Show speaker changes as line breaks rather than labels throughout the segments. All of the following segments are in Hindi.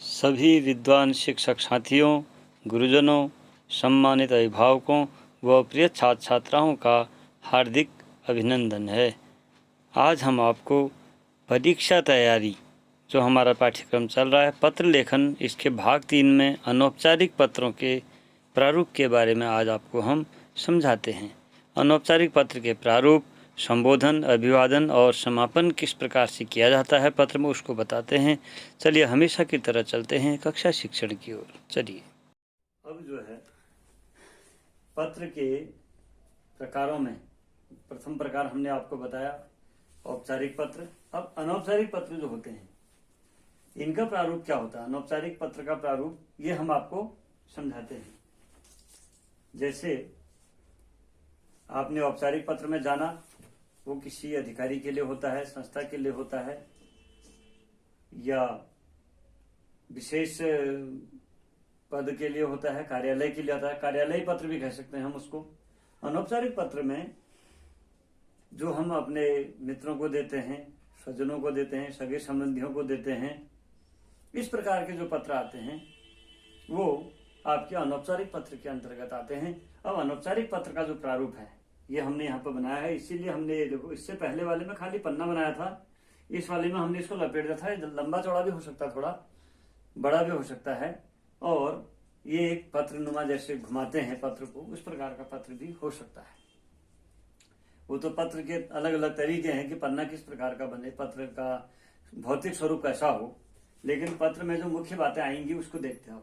सभी विद्वान शिक्षक साथियों, गुरुजनों, सम्मानित अभिभावकों व प्रिय छात्र छात्राओं का हार्दिक अभिनंदन है। आज हम आपको परीक्षा तैयारी जो हमारा पाठ्यक्रम चल रहा है, पत्र लेखन, इसके भाग 3 में अनौपचारिक पत्रों के प्रारूप के बारे में आज आपको हम समझाते हैं। अनौपचारिक पत्र के प्रारूप, संबोधन, अभिवादन और समापन किस प्रकार से किया जाता है पत्र में, उसको बताते हैं। चलिए हमेशा की तरह चलते हैं कक्षा शिक्षण की ओर। चलिए अब जो है पत्र के प्रकारों में प्रथम प्रकार हमने आपको बताया औपचारिक पत्र। अब अनौपचारिक पत्र जो होते हैं इनका प्रारूप क्या होता है, अनौपचारिक पत्र का प्रारूप, ये हम आपको समझाते हैं। जैसे आपने औपचारिक पत्र में जाना, वो किसी अधिकारी के लिए होता है, संस्था के लिए होता है, या विशेष पद के लिए होता है, कार्यालय के लिए होता है, कार्यालय पत्र भी कह सकते हैं हम उसको। अनौपचारिक पत्र में जो हम अपने मित्रों को देते हैं, स्वजनों को देते हैं, सगे संबंधियों को देते हैं, इस प्रकार के जो पत्र आते हैं वो आपके अनौपचारिक पत्र के अंतर्गत आते हैं। अब अनौपचारिक पत्र का जो प्रारूप है ये हमने यहाँ पर बनाया है, इसीलिए हमने देखो इससे पहले वाले में खाली पन्ना बनाया था, इस वाले में हमने इसको लपेट दिया था। लंबा चौड़ा भी हो सकता है, थोड़ा बड़ा भी हो सकता है, और ये एक पत्र नुमा जैसे घुमाते हैं पत्र को, उस प्रकार का पत्र भी हो सकता है। वो तो पत्र के अलग अलग तरीके हैं कि पन्ना किस प्रकार का बने, पत्र का भौतिक स्वरूप कैसा हो, लेकिन पत्र में जो मुख्य बातें आएंगी उसको देखते हो।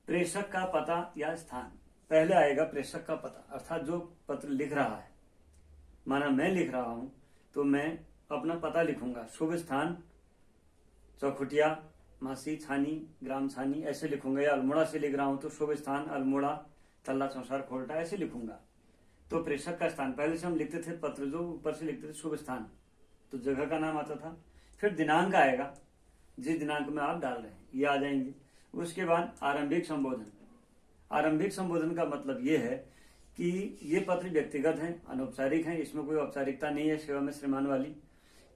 प्रेषक का पता या स्थान, पहले आएगा प्रेषक का पता, अर्थात जो पत्र लिख रहा है, माना मैं लिख रहा हूं तो मैं अपना पता लिखूंगा, शुभ स्थान चौखुटिया, मासी छानी, ग्राम छानी ऐसे लिखूंगा, या अल्मोड़ा से लिख रहा हूं तो शुभ स्थान अल्मोड़ा, तल्ला चौसार खोल्टा ऐसे लिखूंगा। तो प्रेषक का स्थान, पहले से हम लिखते थे पत्र जो ऊपर से लिखते थे शुभ स्थान, तो जगह का नाम आता था। फिर दिनांक आएगा, जिस दिनांक में आप डाल रहे हैं ये आ जाएंगे। उसके बाद आरंभिक संबोधन। आरंभिक संबोधन का मतलब ये है कि ये पत्र व्यक्तिगत हैं, अनौपचारिक हैं, इसमें कोई औपचारिकता नहीं है सेवा में श्रीमान वाली।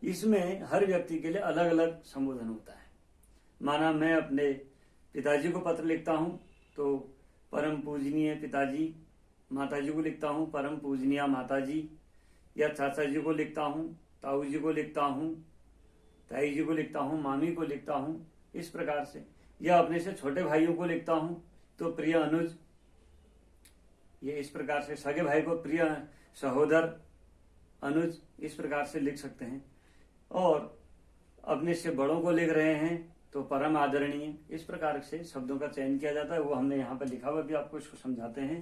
इसमें हर व्यक्ति के लिए अलग अलग संबोधन होता है। माना मैं अपने पिताजी को पत्र लिखता हूं तो परम पूजनीय पिताजी, माताजी को लिखता हूं परम पूजनीय माताजी, या चाचा जी को लिखता हूं, ताऊ जी को लिखता हूं, ताई जी को लिखता हूं, मामी को लिखता हूं, इस प्रकार से। या अपने से छोटे भाइयों को लिखता हूं तो प्रिय अनुज, ये इस प्रकार से। सगे भाई को प्रिय सहोदर अनुज, इस प्रकार से लिख सकते हैं। और अपने से बड़ों को लिख रहे हैं तो परम आदरणीय, इस प्रकार से शब्दों का चयन किया जाता है। वो हमने यहाँ पर लिखा हुआ भी, आपको इसको समझाते हैं।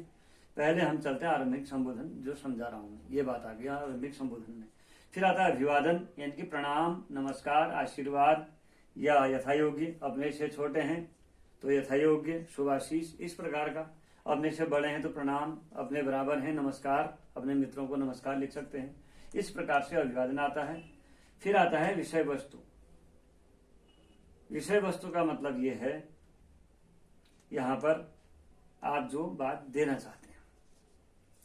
पहले हम चलते हैं आरंभिक संबोधन, जो समझा रहा हूं मैं, ये बात आ गई आरंभिक संबोधन में। फिर आता है अभिवादन, यानी कि प्रणाम, नमस्कार, आशीर्वाद, या यथायोग्य, अपने से छोटे हैं तो यथायोग्य, शुभाशीष, इस प्रकार का। अपने से बड़े हैं तो प्रणाम, अपने बराबर हैं नमस्कार, अपने मित्रों को नमस्कार लिख सकते हैं। इस प्रकार से अभिवादन आता है। फिर आता है विषय वस्तु। विषय वस्तु का मतलब ये है, यहाँ पर आप जो बात देना चाहते हैं,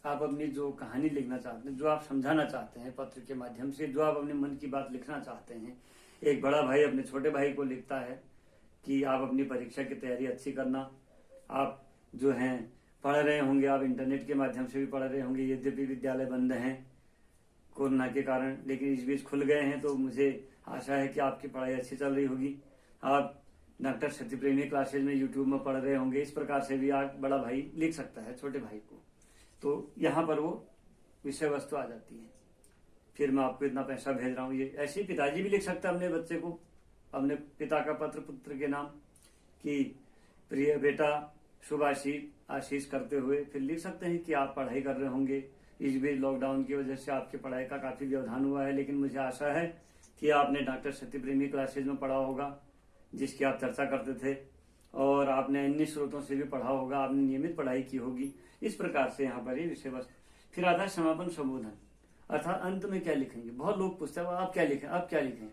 आप अपनी जो कहानी लिखना चाहते हैं, जो आप समझाना चाहते हैं पत्र के माध्यम से, जो आप अपने मन की बात लिखना चाहते हैं। एक बड़ा भाई अपने छोटे भाई को लिखता है कि आप अपनी परीक्षा की तैयारी अच्छी करना। आप जो हैं पढ़ रहे होंगे, आप इंटरनेट के माध्यम से भी पढ़ रहे होंगे, यद्यपि विद्यालय बंद हैं कोरोना के कारण, लेकिन इस बीच खुल गए हैं, तो मुझे आशा है कि आपकी पढ़ाई अच्छी चल रही होगी। आप डॉक्टर सत्यप्रेमी क्लासेज में यूट्यूब में पढ़ रहे होंगे, इस प्रकार से भी आप बड़ा भाई लिख सकता है छोटे भाई को। तो यहाँ पर वो विषय वस्तु आ जाती है। फिर मैं आपको इतना पैसा भेज रहा हूँ, ये ऐसे ही पिताजी भी लिख सकता है अपने बच्चे को, अपने पिता का पत्र पुत्र के नाम, कि प्रिय बेटा शुभ आशीष करते हुए। फिर लिख सकते हैं कि आप पढ़ाई कर रहे होंगे, इस बीच लॉकडाउन की वजह से आपकी पढ़ाई का काफी व्यवधान हुआ है, लेकिन मुझे आशा है कि आपने डॉक्टर सत्यप्रेमी क्लासेज में पढ़ा होगा, जिसकी आप चर्चा करते थे, और आपने अन्य स्रोतों से भी पढ़ा होगा, आपने नियमित पढ़ाई की होगी। इस प्रकार से यहाँ पर ये विषय वस्तु। फिर आता है समापन संबोधन, अर्थात अंत में क्या लिखेंगे। बहुत लोग पूछते हैं आप क्या लिखें, आप क्या लिखें।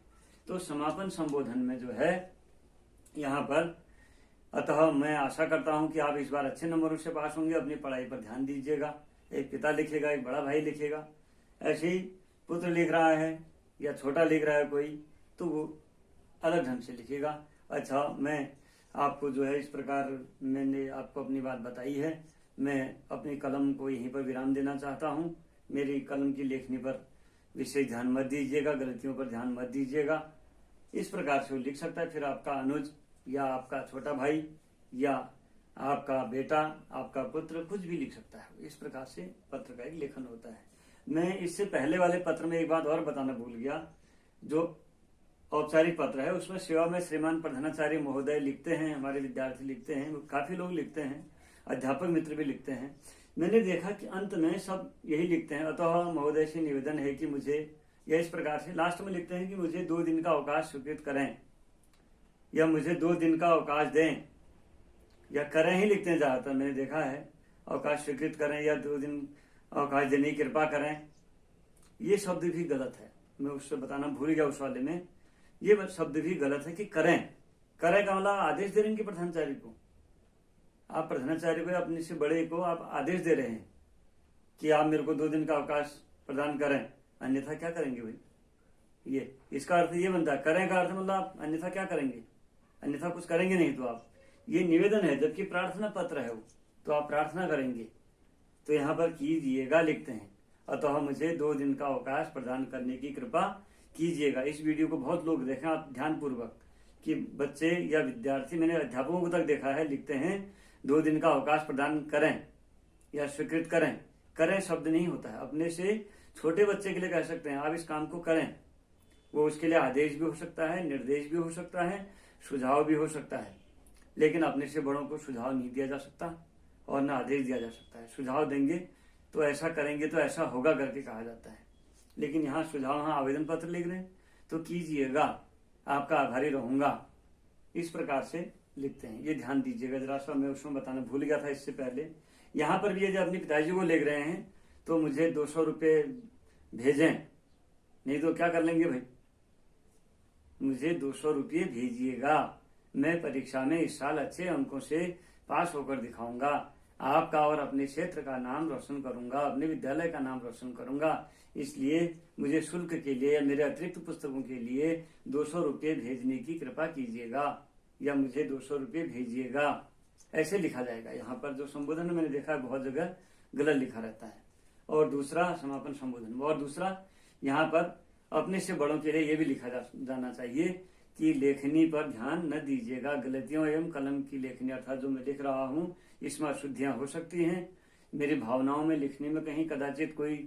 तो समापन संबोधन में जो है यहाँ पर, अतः मैं आशा करता हूं कि आप इस बार अच्छे नंबरों से पास होंगे, अपनी पढ़ाई पर ध्यान दीजिएगा। एक पिता लिखेगा, एक बड़ा भाई लिखेगा, ऐसे ही पुत्र लिख रहा है या छोटा लिख रहा है कोई, तो वो अलग ढंग से लिखेगा। अच्छा, मैं आपको जो है इस प्रकार मैंने आपको अपनी बात बताई है। मैं अपनी कलम को यहीं पर विराम देना चाहता हूँ। मेरी कलम की लेखनी पर विशेष ध्यान मत दीजिएगा, गलतियों पर ध्यान मत दीजिएगा। इस प्रकार से वो लिख सकता है। फिर आपका अनुज या आपका छोटा भाई या आपका बेटा, आपका पुत्र कुछ भी लिख सकता है। इस प्रकार से पत्र का एक लेखन होता है। मैं इससे पहले वाले पत्र में एक बात और बताना भूल गया। जो औपचारिक पत्र है उसमें सेवा में श्रीमान प्रधानाचार्य महोदय लिखते हैं, हमारे विद्यार्थी लिखते हैं, काफी लोग लिखते हैं, अध्यापक मित्र भी लिखते हैं। मैंने देखा कि अंत में सब यही लिखते हैं, अतः महोदय से निवेदन है कि मुझे, या इस प्रकार से लास्ट में लिखते हैं कि मुझे 2 दिन का अवकाश स्वीकृत करें या मुझे 2 दिन का अवकाश दें, या करें ही लिखते हैं ज्यादातर। मैंने देखा है अवकाश स्वीकृत करें या 2 दिन अवकाश देने की कृपा करें। ये शब्द भी गलत है, मैं उससे बताना भूल गया उस वाले में। ये शब्द भी गलत है कि करें। करें का मतलब आदेश दे रहे हैं कि प्रधानाचार्य को, आप प्रधानाचार्य को, अपने से बड़े को आप आदेश दे रहे हैं कि आप मेरे को 2 दिन का अवकाश प्रदान करें, अन्यथा क्या करेंगे भाई। ये इसका अर्थ ये बनता है। करें का अर्थ मतलब आप अन्यथा क्या करेंगे, अन्यथा कुछ करेंगे नहीं। तो आप, ये निवेदन है, जबकि प्रार्थना पत्र है वो, तो आप प्रार्थना करेंगे। तो यहाँ पर कीजिएगा लिखते हैं, अतः मुझे 2 दिन का अवकाश प्रदान करने की कृपा कीजिएगा। इस वीडियो को बहुत लोग देखें आप ध्यान पूर्वक, कि बच्चे या विद्यार्थी, मैंने अध्यापकों को तक देखा है, लिखते हैं 2 दिन का अवकाश प्रदान करें या स्वीकृत करें। करें शब्द नहीं होता है। अपने से छोटे बच्चे के लिए कह सकते हैं आप इस काम को करें, वो उसके लिए आदेश भी हो सकता है, निर्देश भी हो सकता है, सुझाव भी हो सकता है। लेकिन अपने से बड़ों को सुझाव नहीं दिया जा सकता और न आदेश दिया जा सकता है। सुझाव देंगे तो ऐसा करेंगे तो ऐसा होगा करके कहा जाता है, लेकिन यहाँ सुझाव, हाँ आवेदन पत्र लिख रहे हैं तो कीजिएगा, आपका आभारी रहूंगा, इस प्रकार से लिखते हैं। ये ध्यान दीजिएगा जरा सा, मैं उसमें बताना भूल गया था इससे पहले। यहाँ पर भी यदि अपने पिताजी को लिख रहे हैं तो मुझे 200 रुपये भेजें, नहीं तो क्या कर लेंगे भाई, मुझे 200 रुपये भेजिएगा, मैं परीक्षा में इस साल अच्छे अंकों से पास होकर दिखाऊंगा, आपका और अपने क्षेत्र का नाम रोशन करूंगा, अपने विद्यालय का नाम रोशन करूंगा, इसलिए मुझे शुल्क के लिए या मेरे अतिरिक्त पुस्तकों के लिए 200 रुपये भेजने की कृपा कीजिएगा, या मुझे 200 रुपये भेजिएगा, ऐसे लिखा जाएगा। यहाँ पर जो संबोधन मैंने देखा है बहुत जगह गलत लिखा रहता है। और दूसरा समापन संबोधन, और दूसरा यहाँ पर अपने से बड़ों के लिए ये भी लिखा जाना चाहिए कि लेखनी पर ध्यान न दीजिएगा, गलतियों एवं कलम की लेखनी, अर्थात जो मैं लिख रहा हूँ इसमें अशुद्धियां हो सकती हैं, मेरी भावनाओं में लिखने में कहीं कदाचित कोई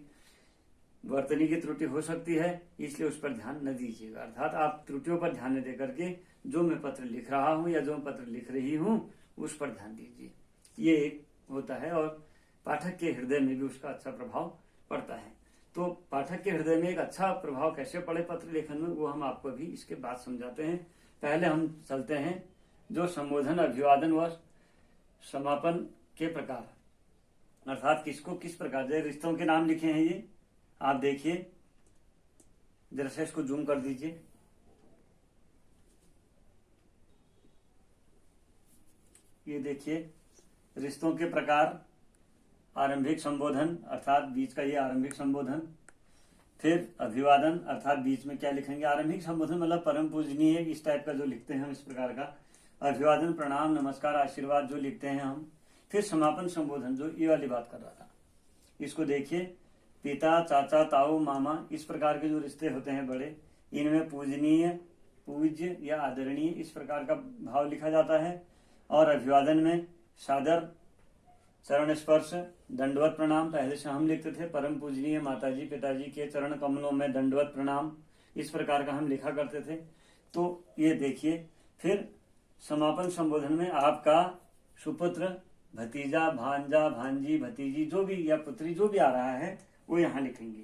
वर्तनी की त्रुटि हो सकती है, इसलिए उस पर ध्यान न दीजिएगा। अर्थात आप त्रुटियों पर ध्यान न दे करके जो मैं पत्र लिख रहा हूँ या जो मैं पत्र लिख रही हूँ उस पर ध्यान दीजिए। ये एक होता है, और पाठक के हृदय में भी उसका अच्छा प्रभाव पड़ता है। तो पाठक के हृदय में एक अच्छा प्रभाव कैसे पड़े पत्र लेखन में, वो हम आपको भी इसके बाद समझाते हैं। पहले हम चलते हैं जो संबोधन, अभिवादन व समापन के प्रकार, अर्थात किसको किस प्रकार, जैसे रिश्तों के नाम लिखे हैं ये आप देखिए, जरा से इसको जूम कर दीजिए। ये देखिए रिश्तों के प्रकार, आरंभिक संबोधन अर्थात बीच का ये आरंभिक संबोधन, फिर अभिवादन अर्थात बीच में क्या लिखेंगे, आरंभिक संबोधन मतलब परम पूजनीय, इस टाइप का जो लिखते हैं हम इस प्रकार का, अभिवादन प्रणाम नमस्कार आशीर्वाद जो लिखते हैं हम, फिर समापन संबोधन जो ये वाली बात कर रहा था, इसको देखिए, पिता चाचा ताऊ मामा, इस प्रकार के जो रिश्ते होते हैं बड़े, इनमें पूजनीय, पूज्य या आदरणीय इस प्रकार का भाव लिखा जाता है। और अभिवादन में सादर, चरण स्पर्श, दंडवत प्रणाम, पहले से हम लिखते थे, परम पूजनीय माताजी पिताजी के चरण कमलों में दंडवत प्रणाम, इस प्रकार का हम लिखा करते थे। तो ये देखिए, फिर समापन संबोधन में आपका सुपुत्र, भतीजा, भांजा, भांजी, भतीजी जो भी या पुत्री जो भी आ रहा है वो यहाँ लिखेंगे।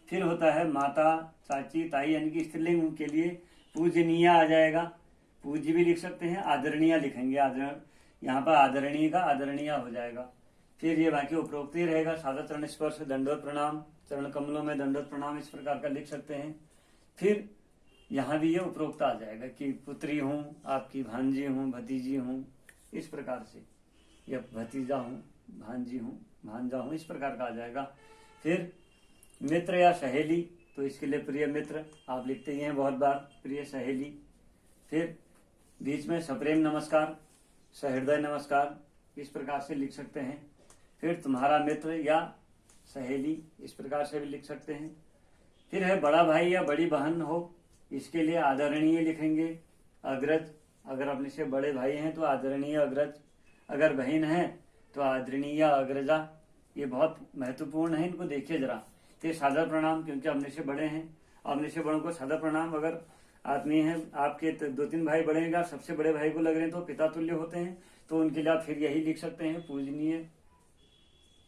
फिर होता है माता, चाची, ताई, यानी कि स्त्रीलिंग के लिए पूजनीय आ जाएगा, पूज्य भी लिख सकते हैं, आदरणीय लिखेंगे, यहाँ पर आदरणीय का आदरणीय हो जाएगा। फिर ये बाकी उपरोक्त ही रहेगा, सादा चरण स्पर्श, दंडवत प्रणाम, चरण कमलों में दंडवत प्रणाम इस प्रकार का लिख सकते हैं। फिर यहाँ भी ये उपरोक्त आ जाएगा कि पुत्री हूँ, आपकी भांजी हूँ, भतीजी हूँ, इस प्रकार से, या भतीजा हूँ, भांजी हूँ, भांजा हूँ, इस प्रकार का आ जाएगा। फिर मित्र या सहेली, तो इसके लिए प्रिय मित्र आप लिखते ही हैं बहुत बार, प्रिय सहेली। फिर बीच में सप्रेम नमस्कार, सहृदय नमस्कार, इस प्रकार से लिख सकते हैं। फिर तुम्हारा मित्र या सहेली, इस प्रकार से भी लिख सकते हैं। फिर है बड़ा भाई या बड़ी बहन हो, इसके लिए आदरणीय लिखेंगे, अग्रज। अगर अपने से बड़े भाई हैं तो आदरणीय अग्रज, अगर बहन है तो आदरणीय अग्रजा। ये बहुत महत्वपूर्ण है, इनको देखिए जरा। तो सादर प्रणाम, क्योंकि अपने से बड़े हैं, अपने से बड़ों को सादर प्रणाम। अगर आदमी है आपके 2-3 भाई बड़े हैं, सबसे बड़े भाई को लग रहे हैं तो पिता तुल्य होते हैं, तो उनके लिए आप फिर यही लिख सकते हैं, पूजनीय,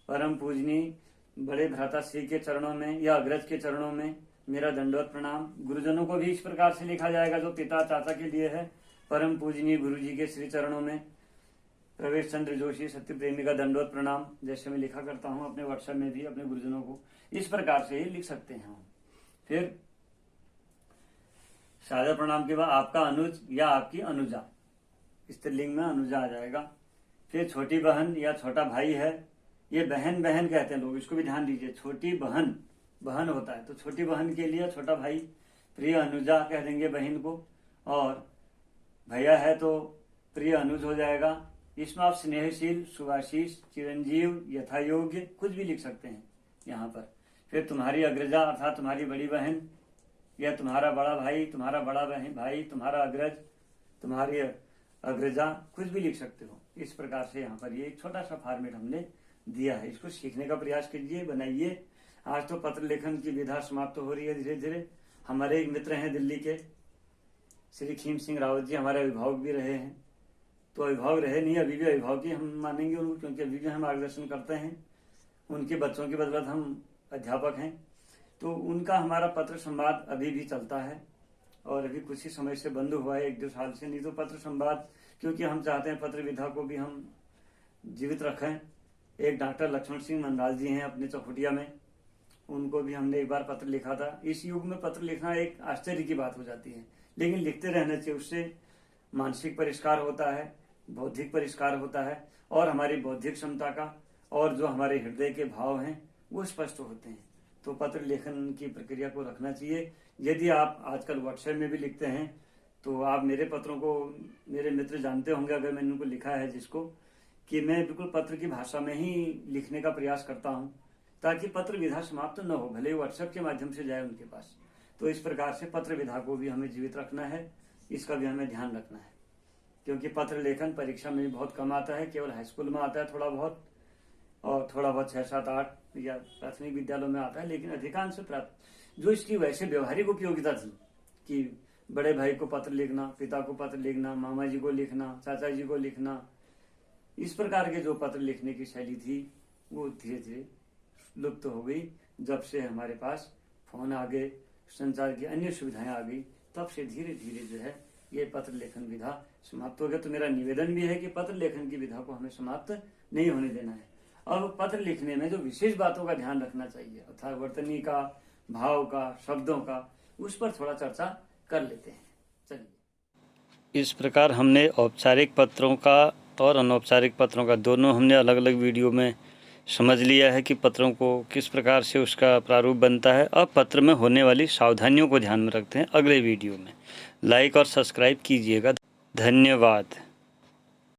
परम पूजनीय, बड़े भ्राता श्री के चरणों में या अग्रज के चरणों में मेरा दंडवत प्रणाम। गुरुजनों को भी इस प्रकार से लिखा जाएगा, जो पिता चाचा के लिए है, परम पूजनीय गुरु जी के श्री चरणों में प्रवेश चंद्र जोशी सत्य प्रेमी का दंडवत प्रणाम, जैसे मैं लिखा करता हूँ अपने व्हाट्सएप में भी अपने गुरुजनों को। इस प्रकार से ही लिख सकते हैं हम। फिर सादर प्रणाम के बाद आपका अनुज या आपकी अनुजा, स्त्रीलिंग में अनुजा आ जाएगा। फिर छोटी बहन या छोटा भाई है, ये बहन बहन कहते हैं लोग, इसको भी ध्यान दीजिए। छोटी बहन बहन होता है, तो छोटी बहन के लिए छोटा भाई, प्रिय अनुजा कह देंगे बहन को, और भैया है तो प्रिय अनुज हो जाएगा। इसमें आप स्नेहशील, सुभाशीष, चिरंजीव, यथायोग्य कुछ भी लिख सकते हैं यहाँ पर। फिर तुम्हारी अग्रजा अर्थात तुम्हारी बड़ी बहन, या तुम्हारा बड़ा भाई, तुम्हारा बड़ा बहन भाई, तुम्हारा अग्रज, तुम्हारी अग्रजा, कुछ भी लिख सकते हो। इस प्रकार से यहाँ पर ये एक छोटा सा फॉर्मेट हमने दिया है, इसको सीखने का प्रयास कीजिए, बनाइए। आज तो पत्र लेखन की विधा समाप्त हो रही है धीरे धीरे। हमारे एक मित्र हैं दिल्ली के, श्री खीम सिंह रावत जी, हमारे अभिभावक भी रहे हैं। तो अभिभावक रहे नहीं, अभी भी अभिभावक ही हम मानेंगे उनको, क्योंकि अभी भी हम मार्गदर्शन करते हैं। उनके बच्चों की बदौलत हम अध्यापक हैं। तो उनका हमारा पत्र संवाद अभी भी चलता है, और अभी कुछ ही समय से बंद हुआ है, 1-2 साल से। नहीं तो पत्र संवाद, क्योंकि हम चाहते हैं पत्र विधा को भी हम जीवित रखें। एक डॉक्टर लक्ष्मण सिंह मंडाल जी हैं अपने चौखुटिया में, उनको भी हमने एक बार पत्र लिखा था। इस युग में पत्र लिखना एक आश्चर्य की बात हो जाती है, लेकिन लिखते रहना चाहिए। उससे मानसिक परिष्कार होता है, बौद्धिक परिष्कार होता है, और हमारी बौद्धिक क्षमता का और जो हमारे हृदय के भाव हैं वो स्पष्ट होते हैं। तो पत्र लेखन की प्रक्रिया को रखना चाहिए। यदि आप आजकल व्हाट्सएप में भी लिखते हैं तो आप मेरे पत्रों को, मेरे मित्र जानते होंगे अगर मैंने उनको लिखा है जिसको, कि मैं बिल्कुल पत्र की भाषा में ही लिखने का प्रयास करता हूं, ताकि पत्र विधा समाप्त न हो, भले ही व्हाट्सएप के माध्यम से जाए उनके पास। तो इस प्रकार से पत्र विधा को भी हमें जीवित रखना है, इसका भी हमें ध्यान रखना है। क्योंकि पत्र लेखन परीक्षा में भी बहुत कम आता है, केवल हाई स्कूल में आता है थोड़ा बहुत, और थोड़ा बहुत 6, 7, 8 या प्राथमिक विद्यालयों में आता है। लेकिन अधिकांश जो इसकी वैसे व्यवहारिक उपयोगिता थी, कि बड़े भाई को पत्र लिखना, पिता को पत्र लिखना, मामा जी को लिखना, चाचा जी को लिखना, इस प्रकार के जो पत्र लिखने की शैली थी वो धीरे धीरे लुप्त हो गई। जब से हमारे पास फोन आ गए, संचार की अन्य सुविधाएं आ गई, तब से धीरे धीरे जो है ये पत्र लेखन विधा समाप्त हो गया। तो मेरा निवेदन भी है कि पत्र लेखन की विधा को हमें समाप्त नहीं होने देना है। अब पत्र लिखने में जो विशेष बातों का ध्यान रखना चाहिए, अर्थात वर्तनी का, भाव का, शब्दों का, उस पर थोड़ा चर्चा कर लेते हैं। चलिए, इस प्रकार हमने औपचारिक पत्रों का और अनौपचारिक पत्रों का दोनों हमने अलग अलग वीडियो में समझ लिया है कि पत्रों को किस प्रकार से उसका प्रारूप बनता है। अब पत्र में होने वाली सावधानियों को ध्यान में रखते हैं। अगले वीडियो में लाइक और सब्सक्राइब कीजिएगा। धन्यवाद।